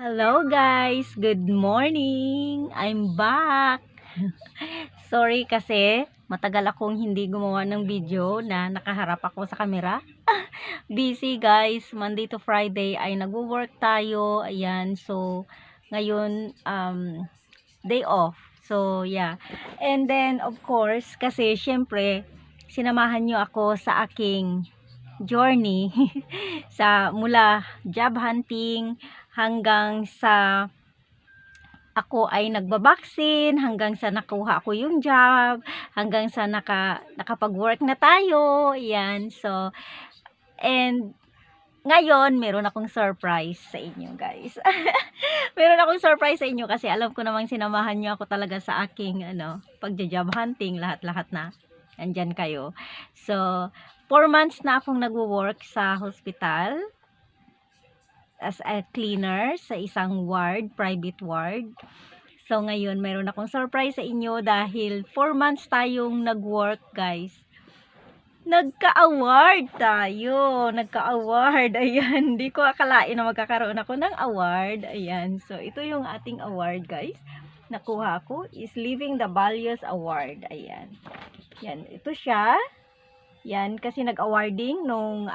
Hello guys, good morning. I'm back. Sorry kasi matagal akong hindi gumawa ng video na nakaharap ako sa camera. Busy guys, Monday to Friday ay nagwo-work tayo. Ayan, so ngayon day off. So yeah. And then of course, kasi syempre sinamahan niyo ako sa aking journey sa mula job hunting hanggang sa ako ay nagbabaksin, hanggang sa nakuha ko yung job, hanggang sa nakapag-work na tayo. Yan. So, and ngayon, meron akong surprise sa inyo, guys. Meron akong surprise sa inyo kasi alam ko namang sinamahan niyo ako talaga sa aking pagja-job hunting, lahat-lahat na. Andyan kayo. So, 4 months na akong nagwo-work sa hospital as a cleaner sa isang ward, private ward. So ngayon, meron akong surprise sa inyo dahil 4 months tayong nag-work, guys. Nagka-award tayo. Nagka-award. Ayan. Hindi ko akalain na magkakaroon ako ng award. Ayan. So ito yung ating award, guys. Nakuha ko is Living the Values Award. Ayan. Yan. Ito siya. Yan. Kasi nag-awarding nung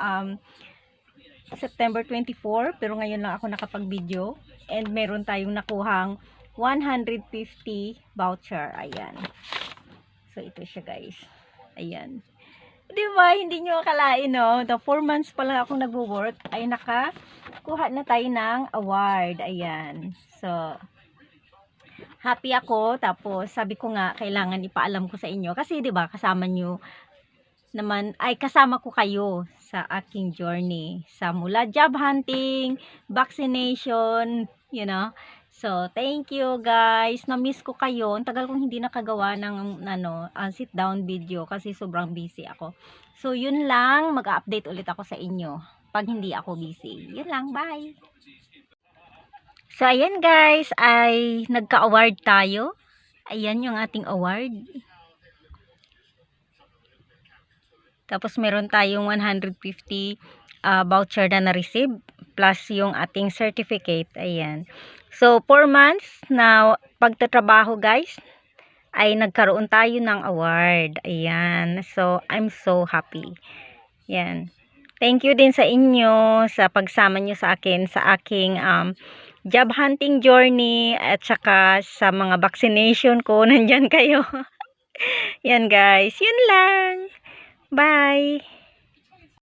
September 24, pero ngayon lang ako nakapag-video, and meron tayong nakuhang 150 voucher. Ayan. So ito siya, guys. Ayan. 'Di ba? Hindi nyo akalain, no? The 4 months pa lang akong nagwo-work ay nakakuha na tayo ng award. Ayan. So happy ako. Tapos sabi ko nga kailangan ipaalam ko sa inyo kasi 'di ba, kasama nyo naman ay kasama ko kayo sa aking journey sa mula job hunting, vaccination, So, thank you guys. Na-miss ko kayo. Ang tagal kong hindi nakagawa ng sit down video kasi sobrang busy ako. So, yun lang. Mag-update ulit ako sa inyo pag hindi ako busy. Yun lang. Bye! So, ayan guys, ay nagka-award tayo. Ayan yung ating award. Tapos meron tayong 150 voucher na na-receive plus yung ating certificate. Ayan. So 4 months na pagtatrabaho, guys, ay nagkaroon tayo ng award. Ayan. So I'm so happy. Ayan. Thank you din sa inyo sa pagsama nyo sa akin sa aking job hunting journey at saka sa mga vaccination ko. Nandyan kayo. Yan guys. Yun lang. Bye!